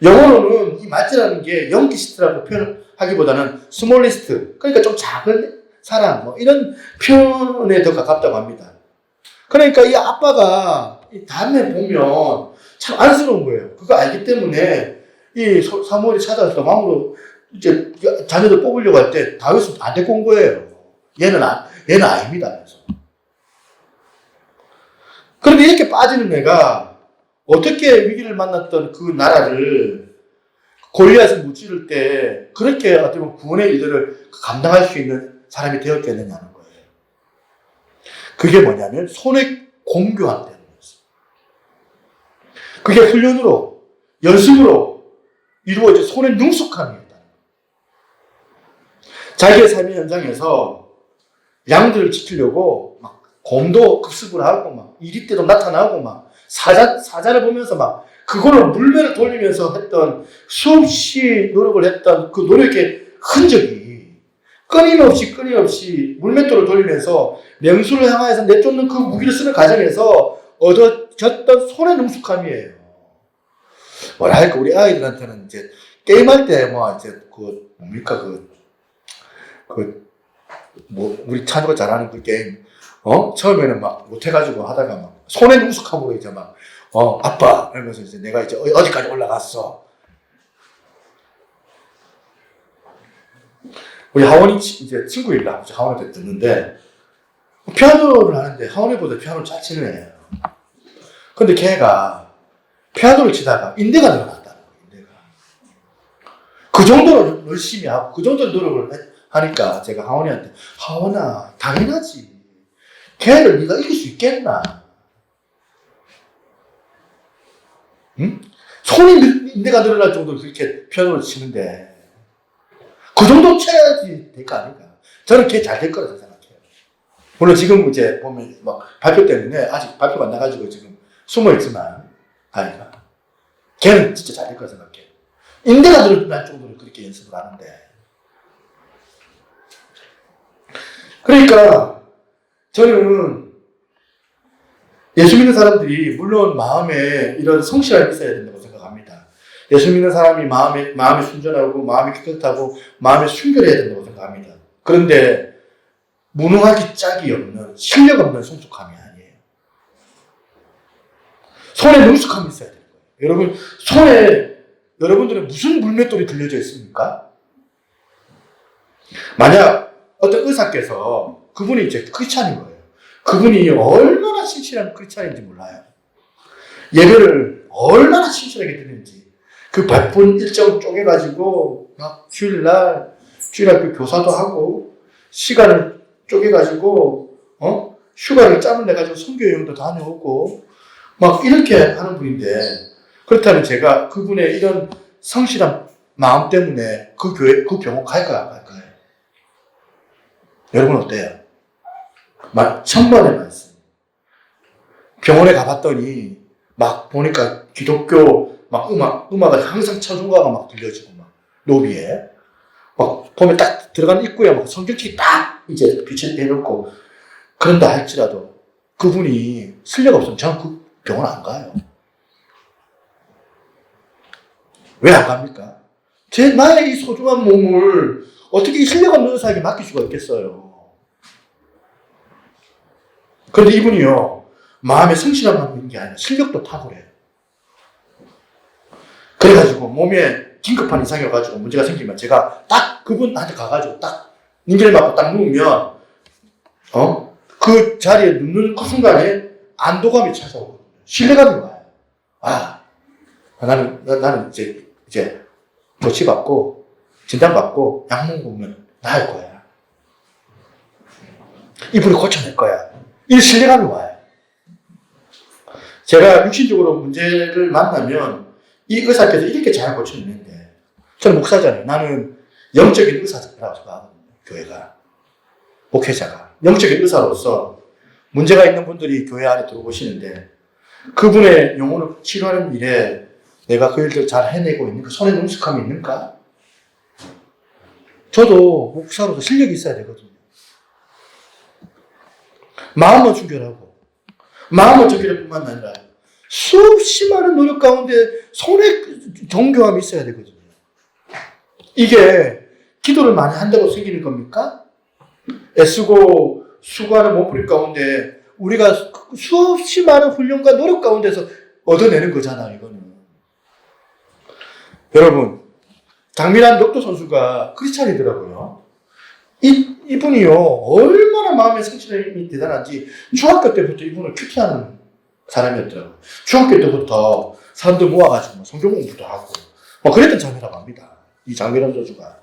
영어로는 이 말째라는 게 영기스트라고 표현하기보다는 스몰리스트, 그러니까 좀 작은 사람, 뭐 이런 표현에 더 가깝다고 합니다. 그러니까 이 아빠가 이 다음에 보면 참 안쓰러운 거예요. 그거 알기 때문에 이 사무엘이 찾아와서 마음으로 이제 자녀들 뽑으려고 할 때 다윗은 안 데리고 온 거예요. 얘는 아닙니다. 그래서. 그런데 이렇게 빠지는 애가 어떻게 위기를 만났던 그 나라를 골리앗을 무찌를 때 그렇게 어떻게 보면 구원의 일들을 감당할 수 있는 사람이 되었겠느냐는 거예요. 그게 뭐냐면 손의 공교함 때문이었어요. 그게 훈련으로, 연습으로 이루어진 손의 능숙함이었다. 자기의 삶의 현장에서 양들을 지키려고 막 곰도 급습을 하고 막 이리때도 나타나고 막 사자를 보면서 막 그걸로 물매를 돌리면서 했던 수없이 노력을 했던 그 노력의 흔적이 끊임없이 물맷돌을 돌리면서 명수를 향해서 내쫓는 그 무기를 쓰는 과정에서 얻어졌던 손의 능숙함이에요. 뭐랄까 우리 아이들한테는 이제 게임할 때 뭐 이제 그 뭡니까 우리 찬우가 잘하는 그 게임 처음에는 막 못해가지고 하다가 막 손의 능숙함으로 이제 막 아빠 이러면서 이제 내가 이제 어디까지 올라갔어. 우리 하원이 이제 친구 얘기를 하원한테 듣는데 피아노를 하는데 하원이보다 피아노를 잘 치는 애예요. 근데 걔가 피아노를 치다가 인대가 늘어났다는 거예요. 인대가. 그 정도로 열심히 하고 그 정도로 노력을 하니까 제가 하원이한테 하원아 당연하지. 걔를 네가 이길 수 있겠나? 응? 손이 인대가 늘어날 정도로 그렇게 피아노를 치는데 그 정도 쳐야지 될 거 아닌가? 저는 걔 잘 될 거라고 생각해요. 물론 지금 이제 보면 막 발표 때문에 아직 발표가 안 나가지고 지금 숨어 있지만 아이가 걔는 진짜 잘 될 거라고 생각해요. 인대가 늘어날 정도로 그렇게 연습을 하는데 그러니까 저는 예수 믿는 사람들이 물론 마음에 이런 성실함이 있어야 된다고 생각합니다. 예수 믿는 사람이 마음이 순전하고 마음이 깨끗하고 마음이 순결해야 된다고 생각합니다. 그런데 무능하기 짝이 없는 실력 없는 성숙함이 아니에요. 손에 능숙함이 있어야 되는 거예요. 여러분 손에 여러분들은 무슨 물맷돌이 들려져 있습니까? 만약 어떤 의사께서 그분이 이제 크리스찬인 거예요. 그분이 얼마나 신실한 크리스찬인지 몰라요. 예배를 얼마나 신실하게 드리는지 그 바쁜 일정 쪼개가지고 막 주일날 그 교사도 하고 시간을 쪼개가지고 휴가를 짬을 내가지고 선교 여행도 다녀오고 막 이렇게 하는 분인데 그렇다면 제가 그분의 이런 성실한 마음 때문에 그 교회 그 병원 갈까요 안 갈까요? 여러분 어때요? 천만의 말씀. 병원에 가봤더니 막 보니까 기독교 막 음악을 항상 천중가가 막 들려지고 막 로비에 막 보면 딱 들어가는 입구에 막 성경책이 딱 이제 빛을 내놓고 그런다 할지라도 그분이 실력 없으면 저는 그 병원 안 가요. 왜 안 갑니까? 나의 이 소중한 몸을 어떻게 이 실력 없는 의사에게 맡길 수가 있겠어요? 그런데 이분이요, 마음에 성실함만 있는 게 아니라 실력도 탁월해요. 그래가지고 몸에 긴급한 이상이 와가지고 문제가 생기면 제가 딱 그분한테 가가지고 딱 링겔 맞고 딱 누우면 그 자리에 눕는 그 순간에 안도감이 찾아오거든요. 신뢰감이 와요. 나는 이제 조치받고 진단받고 약 먹으면 나을 거야. 이분을 고쳐낼 거야. 이 신뢰감이 와요. 제가 육신적으로 문제를 만나면 이 의사께서 이렇게 잘 고쳐내는데 저는 목사잖아요. 나는 영적인 의사라고 생각하거든요. 교회가. 목회자가. 영적인 의사로서 문제가 있는 분들이 교회 안에 들어오시는데 그분의 영혼을 치료하는 일에 내가 그 일들 잘 해내고 있는가? 손에 능숙함이 있는가? 저도 목사로서 실력이 있어야 되거든요. 마음은 순결하고 마음은 정결할 뿐만 아니라 수없이 많은 노력 가운데 손에 정교함이 있어야 되거든요. 이게 기도를 많이 한다고 생기는 겁니까? 애쓰고 수고하는 몸부림 가운데 우리가 수없이 많은 훈련과 노력 가운데서 얻어내는 거잖아요, 이거는. 여러분, 장미란 럭도 선수가 크리스찬이더라고요. 이분이요, 얼마나 마음의 성실함이 대단한지 중학교 때부터 이분을 큐티하는 사람이었더라고요. 중학교 때부터 사람들 모아가지고 성경 공부도 하고, 그랬던 장미라고 합니다. 이 장미란 선수가.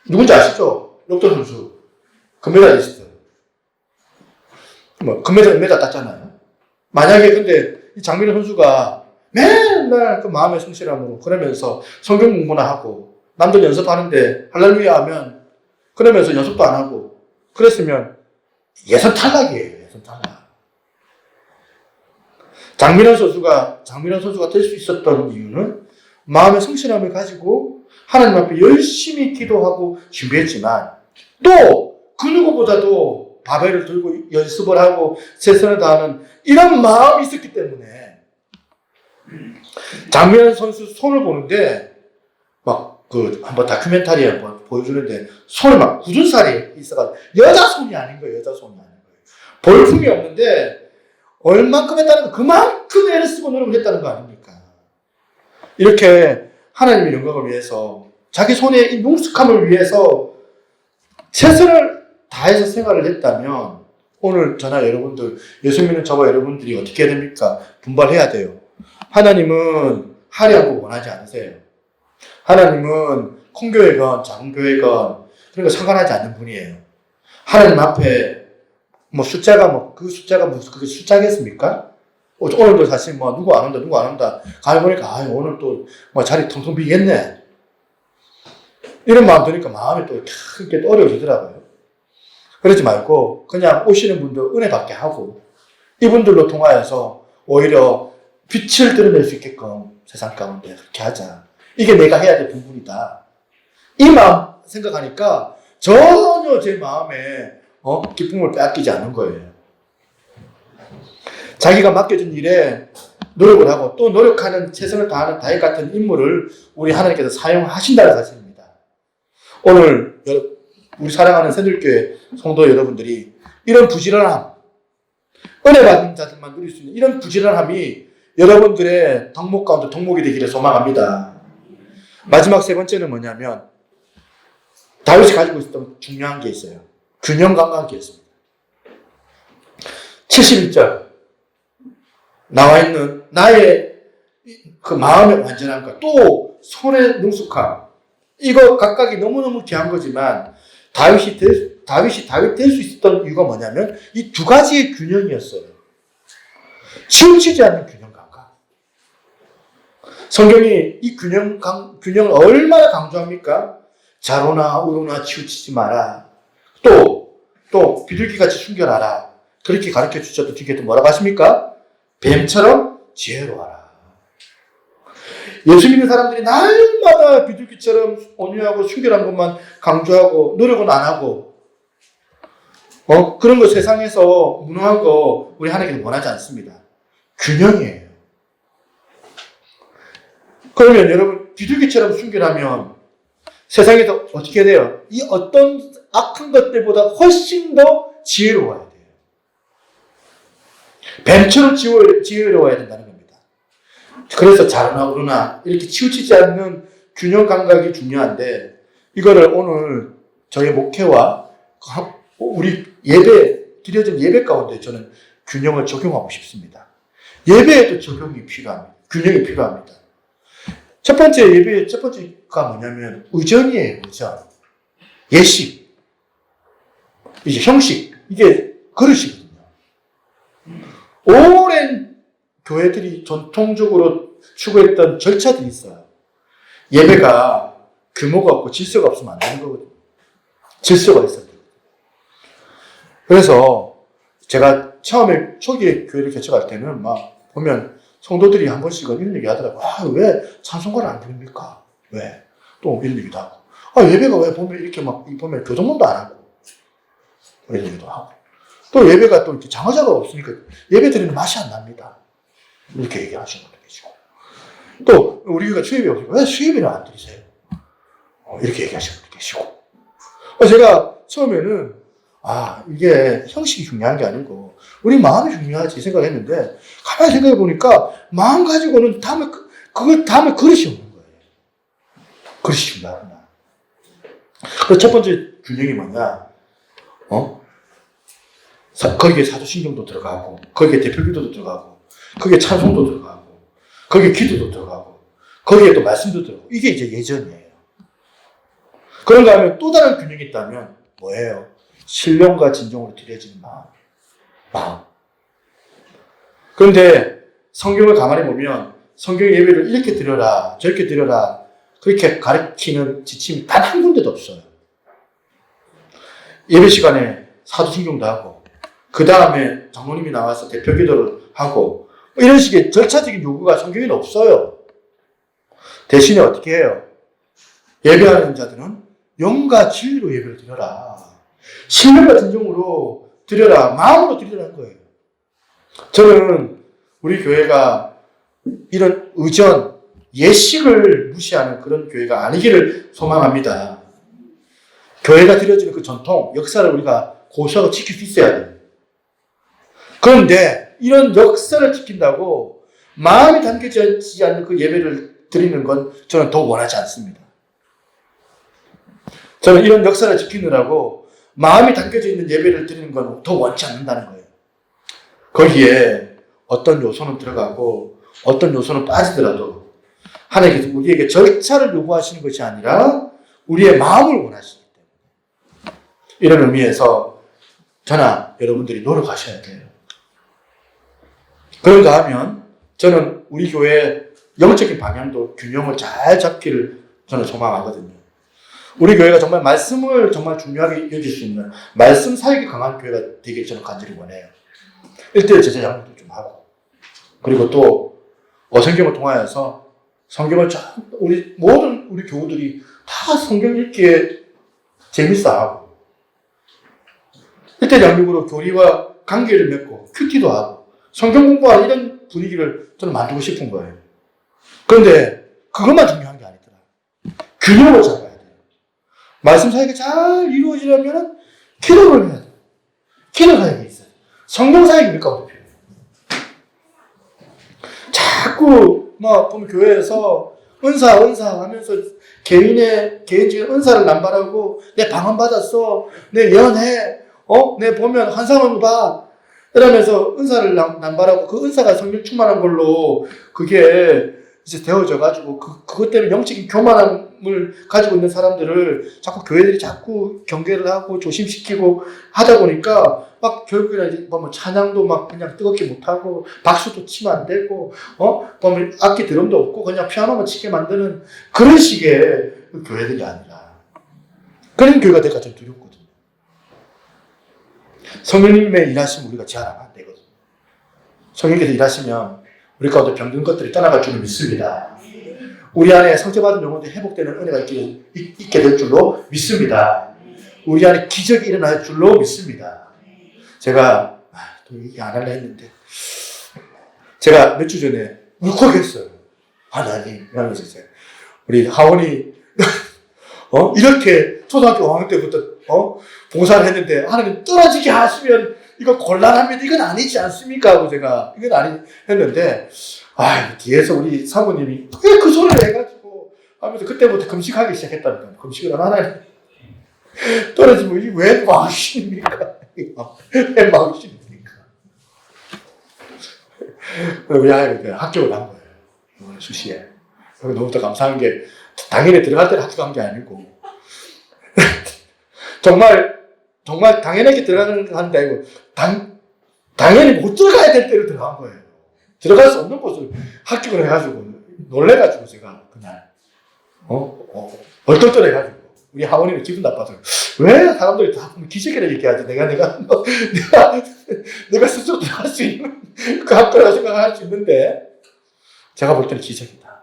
누군지 아시죠? 럭도 선수. 금메달리스트. 금메달 땄잖아요. 만약에 근데 이 장미란 선수가 맨날 그 마음의 성실함으로 그러면서 성경 공부나 하고, 남들 연습하는데 할렐루야 하면 그러면서 연습도 안 하고 그랬으면 예선 탈락이에요. 예선 탈락. 장미란 선수가 될 수 있었던 이유는 마음의 성실함을 가지고 하나님 앞에 열심히 기도하고 준비했지만 또 그 누구보다도 바벨을 들고 연습을 하고 최선을 다하는 이런 마음이 있었기 때문에 장미란 선수 손을 보는데 한번 다큐멘터리에 한번 보여주는데 손에 막 굳은 살이 있어가지고 여자 손이 아닌 거예요. 여자 손이 아닌 거예요. 볼품이 없는데 얼만큼 했다는 거 그만큼 애를 쓰고 노력을 했다는 거 아닙니까? 이렇게 하나님의 영광을 위해서 자기 손의 이 능숙함을 위해서 최선을 다해서 생활을 했다면 오늘 저나 여러분들 예수 믿는 저와 여러분들이 어떻게 해야 됩니까? 분발해야 돼요. 하나님은 화려한 거 원하지 않으세요. 하나님은 큰 교회건 작은 교회건 그런 거 상관하지 않는 분이에요. 하나님 앞에 그 숫자가 무슨 그게 숫자겠습니까? 오늘도 사실 누구 안 온다 가면 보니까 오늘 또 자리 텅텅 비겠네. 이런 마음 드니까 마음이 또 이렇게 어려워지더라고요. 그러지 말고 그냥 오시는 분들 은혜 받게 하고 이분들로 통하여서 오히려 빛을 드러낼 수 있게끔 세상 가운데 그렇게 하자. 이게 내가 해야 될 부분이다. 이 마음 생각하니까 전혀 제 마음에 기쁨을 빼앗기지 않는 거예요. 자기가 맡겨진 일에 노력을 하고 또 노력하는 최선을 다하는 다윗 같은 인물을 우리 하나님께서 사용하신다는 사실입니다. 오늘 우리 사랑하는 새들교회 성도 여러분들이 이런 부지런함, 은혜 받은 자들만 누릴 수 있는 이런 부지런함이 여러분들의 덕목 가운데 덕목이 되기를 소망합니다. 마지막 세 번째는 뭐냐면 다윗이 가지고 있었던 중요한 게 있어요. 균형 감각이었습니다. 71절 나와 있는 나의 그 마음의 완전함과 또 손의 능숙함 이거 각각이 너무너무 귀한 거지만 다윗이 될 수 있었던 이유가 뭐냐면 이 두 가지의 균형이었어요. 치우치지 않는 균형 감각. 성경이 이 균형을 얼마나 강조합니까? 자로나 우로나 치우치지 마라. 또 비둘기같이 순결하라. 그렇게 가르쳐 주셔도 뒤에 또 뭐라고 하십니까? 뱀처럼 지혜로워라. 예수 믿는 사람들이 날마다 비둘기처럼 온유하고 순결한 것만 강조하고 노력은 안 하고 그런 거 세상에서 무능한 거 우리 하나님께서 원하지 않습니다. 균형이에요. 그러면 여러분 비둘기처럼 순결하면 세상에서 어떻게 돼요? 이 어떤 악한 것들보다 훨씬 더 지혜로워야 돼요. 뱀처럼 지혜로워야 된다는 겁니다. 그래서 자로나 우로나 이렇게 치우치지 않는 균형 감각이 중요한데 이거를 오늘 저희 목회와 우리 드려진 예배 가운데 저는 균형을 적용하고 싶습니다. 예배에도 적용이 필요합니다. 균형이 필요합니다. 첫 번째가 뭐냐면 의전이에요. 의전. 예식. 이제 형식. 이게 그릇이거든요. 오랜 교회들이 전통적으로 추구했던 절차들이 있어요. 예배가 규모가 없고 질서가 없으면 안 되는 거거든요. 질서가 있어야 돼요. 그래서 제가 초기에 교회를 개척할 때는 보면 성도들이 한 번씩은 이런 얘기 하더라고. 왜 찬송가를 안 부릅니까? 왜? 또 이런 얘기도 하고. 예배가 왜 보면 이렇게 막, 보면 교동문도 안 하고. 이런 얘기도 하고. 또 예배가 또 이렇게 장화자가 없으니까 예배 드리는 맛이 안 납니다. 이렇게 얘기하시는 분도 계시고. 또 우리가 수입이 없으니까 왜 수입을 안 드리세요? 이렇게 얘기하시는 분도 계시고. 제가 처음에는 이게 형식이 중요한 게 아니고 우리 마음이 중요하지 생각했는데 가만히 생각해 보니까 마음 가지고는 다음에 다음에 그릇이 없는 거예요. 그릇이 중요하구나. 그래서 첫 번째 균형이 뭐냐? 거기에 사도신경도 들어가고 거기에 대표기도도 들어가고 거기에 찬송도 들어가고 거기에 기도도 들어가고 거기에 또 말씀도 들어가고 이게 이제 예전이에요. 그런가 하면 또 다른 균형이 있다면 뭐예요? 신령과 진정으로 드려지는 마음. 그런데 성경을 가만히 보면 성경 예배를 이렇게 드려라 저렇게 드려라 그렇게 가르치는 지침이 단 한 군데도 없어요. 예배 시간에 사도신경도 하고 그 다음에 장로님이 나와서 대표기도를 하고 이런 식의 절차적인 요구가 성경에는 없어요. 대신에 어떻게 해요? 예배하는 자들은 영과 진리로 예배를 드려라. 신령과 진정으로 드려라. 마음으로 드리라는 거예요. 저는 우리 교회가 이런 의전, 예식을 무시하는 그런 교회가 아니기를 소망합니다. 교회가 드려지는 그 전통, 역사를 우리가 고수하고 지킬 수 있어야 돼요. 그런데 이런 역사를 지킨다고 마음이 담겨지지 않는 그 예배를 드리는 건 저는 더 원하지 않습니다. 저는 이런 역사를 지키느라고 마음이 담겨져 있는 예배를 드리는 건 더 원치 않는다는 거예요. 거기에 어떤 요소는 들어가고 어떤 요소는 빠지더라도 하나님께서 우리에게 절차를 요구하시는 것이 아니라 우리의 마음을 원하시기 때문에 이런 의미에서 저나 여러분들이 노력하셔야 돼요. 그런가 하면 저는 우리 교회의 영적인 방향도 균형을 잘 잡기를 저는 소망하거든요. 우리 교회가 정말 말씀을 정말 중요하게 여길 수 있는 말씀 사역이 강한 교회가 되길 저는 간절히 원해요. 1:1 제자 양육도 좀 하고 그리고 또 성경을 통하여서 성경을 우리 모든 우리 교우들이 다 성경 읽기에 재밌어하고 1:1 양육으로 교리와 관계를 맺고 큐티도 하고 성경 공부하는 이런 분위기를 저는 만들고 싶은 거예요. 그런데 그것만 중요한 게 아니더라. 균형을 잡아야 돼요. 말씀 사역이 잘 이루어지려면 기도를 해야 돼요. 기도 사역이 있어요. 성경 사역이 우리 가운데 필요해요. 자꾸 보면 교회에서 은사 하면서 개인적인 은사를 남발하고 내 방언 받았어, 내 예언해, 내 보면 환상을 봐 이러면서 은사를 남발하고 그 은사가 성령 충만한 걸로 그게 이제 되어져가지고 그것 때문에 영적인 교만함을 가지고 있는 사람들을 자꾸 교회들이 자꾸 경계를 하고 조심시키고 하다 보니까 막 결국에는 이제 보면 찬양도 막 그냥 뜨겁게 못하고 박수도 치면 안 되고 보면 악기 드럼도 없고 그냥 피아노만 치게 만드는 그런 식의 교회들이 아니라 그런 교회가 될까 좀 두렵거든요. 성령님의 일하시면 우리가 제한하면 안 되거든요. 성령께서 일하시면 우리 가운데 병든 것들이 떠나갈 줄을 믿습니다. 우리 안에 상처받은 영혼들이 회복되는 은혜가 있게 될 줄로 믿습니다. 우리 안에 기적이 일어날 줄로 믿습니다. 제가 또 얘기 안 하려 했는데 제가 몇 주 전에 울컥했어요. 하나님 이러면서 우리 하원이 이렇게 초등학교 5학년 때부터 봉사를 했는데 하나님 떨어지게 하시면 이거 곤란합니다. 이건 아니지 않습니까? 하고 제가 이건 아니 했는데 뒤에서 우리 사모님이 왜 그 소리를 해가지고 하면서 그때부터 금식하기 시작했답니다. 금식을 하나님 떨어지면 이게 왜 망신입니까? 왜 망신입니까? 우리 아이가 합격을 한 거예요. 이번에 수시에. 너무도 감사한 게 당연히 들어갈 때는 합격한 게 아니고 정말 당연하게 들어가는 게 아니고 당연히 못 들어가야 될 때로 들어간 거예요. 들어갈 수 없는 곳을 합격을 해가지고 놀래가지고 제가 그날 얼떨떨해가지고 우리 하원이는 기분 나빠서 왜 사람들이 다 보면 기적이라 얘기하지 내가 스스로 들어갈 수 있는 그 학교라고 생각할 수 있는데 제가 볼 때는 기적이다.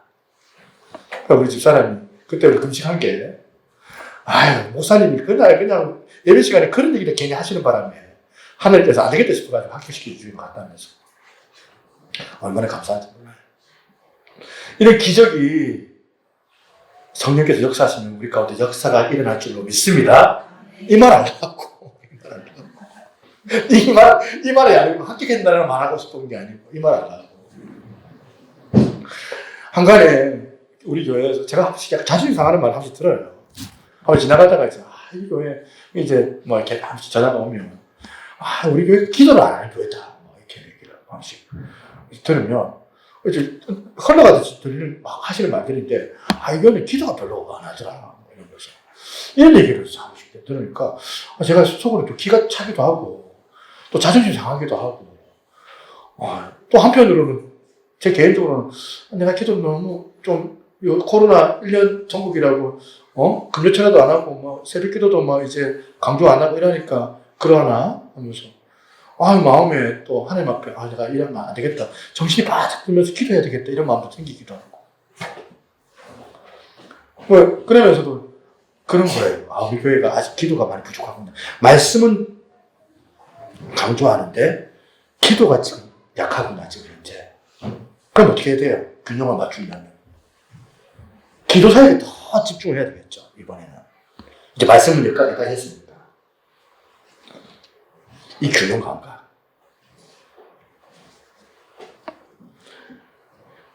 그러니까 우리 집사람이 그때 우리 금식한 게, 아유, 목사님이 그날 그냥 예배 시간에 그런 얘기를 괜히 하시는 바람에 하늘께서 안 되겠다 싶어가지고 학교시켜 주신 것 같다면서. 얼마나 감사한지 몰라요. 이런 기적이 성령께서 역사하시면 우리 가운데 역사가 일어날 줄로 믿습니다. 이 말 하려고. 이 말이 아니고 합격했다는 말 하고 싶은 게 아니고 이 말 하려고. 한간에 우리 교회에서 제가 자존심 상하는 말 한 번씩 들어요. 한번 지나가다가 이제, 이 교회, 이제 뭐 이렇게 한 번씩 전화가 오면, 우리 교회 기도를 안 하는 교회다. 뭐 이렇게 얘기를 한 번씩 들으면, 이제 흘러가듯이 하시는 말들인데, 이거는 기도가 별로 안 하더라. 뭐 이러면서. 이런 얘기를 한 번씩 들으니까, 제가 속으로 또 기가 차기도 하고, 또 자존심 상하기도 하고, 또 한편으로는 제 개인적으로는 내가 기도 너무 좀 코로나 1년 전국이라고 금요철에도 안 하고 뭐 새벽 기도도 뭐 이제 강조 안 하고 이러니까 그러나 하면서 마음에 또 하나님 앞에 내가 이러면 안 되겠다. 정신이 바짝 들면서 기도해야 되겠다. 이런 마음도 생기기도 하고. 뭐 그러면서도 그런 거예요. 우리 교회가 아직 기도가 많이 부족하구나. 말씀은 강조하는데 기도가 지금 약하구나 지금 현재. 그럼 어떻게 해야 돼요? 균형을 맞추려면. 기도 사역에 더 집중을 해야 되겠죠, 이번에는. 이제 말씀을 여기까지 했습니다. 이 균형 감각.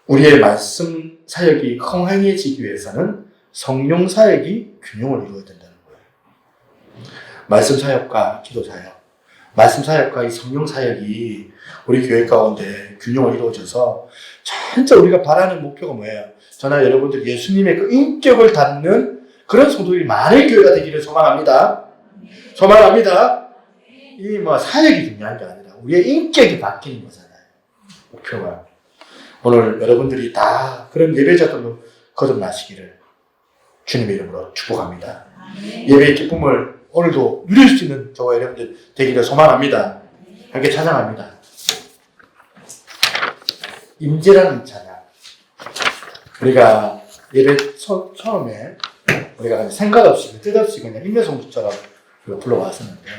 우리의 말씀 사역이 흥행해지기 위해서는 성령 사역이 균형을 이루어야 된다는 거예요. 말씀 사역과 기도 사역, 말씀 사역과 이 성령 사역이 우리 교회 가운데 균형을 이루어져서 진짜 우리가 바라는 목표가 뭐예요? 저나 여러분들 예수님의 그 인격을 닮는 그런 성도들이 많은 교회가 되기를 소망합니다. 소망합니다. 이 사역이 중요한 게 아니라 우리의 인격이 바뀌는 거잖아요. 목표가. 오늘 여러분들이 다 그런 예배자들로 거듭나시기를 주님의 이름으로 축복합니다. 예배의 기쁨을 오늘도 누릴 수 있는 저와 여러분들 되기를 소망합니다. 함께 찬양합니다. 임재라는 찬양. 우리가 예배 처음에 우리가 생각 없이 뜻없이 그냥 인내송주처럼 불러왔었는데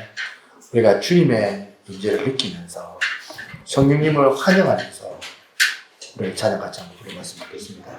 우리가 주님의 임재를 느끼면서 성령님을 환영하면서 우리 찬양 같이 한번 불러봤으면 좋겠습니다.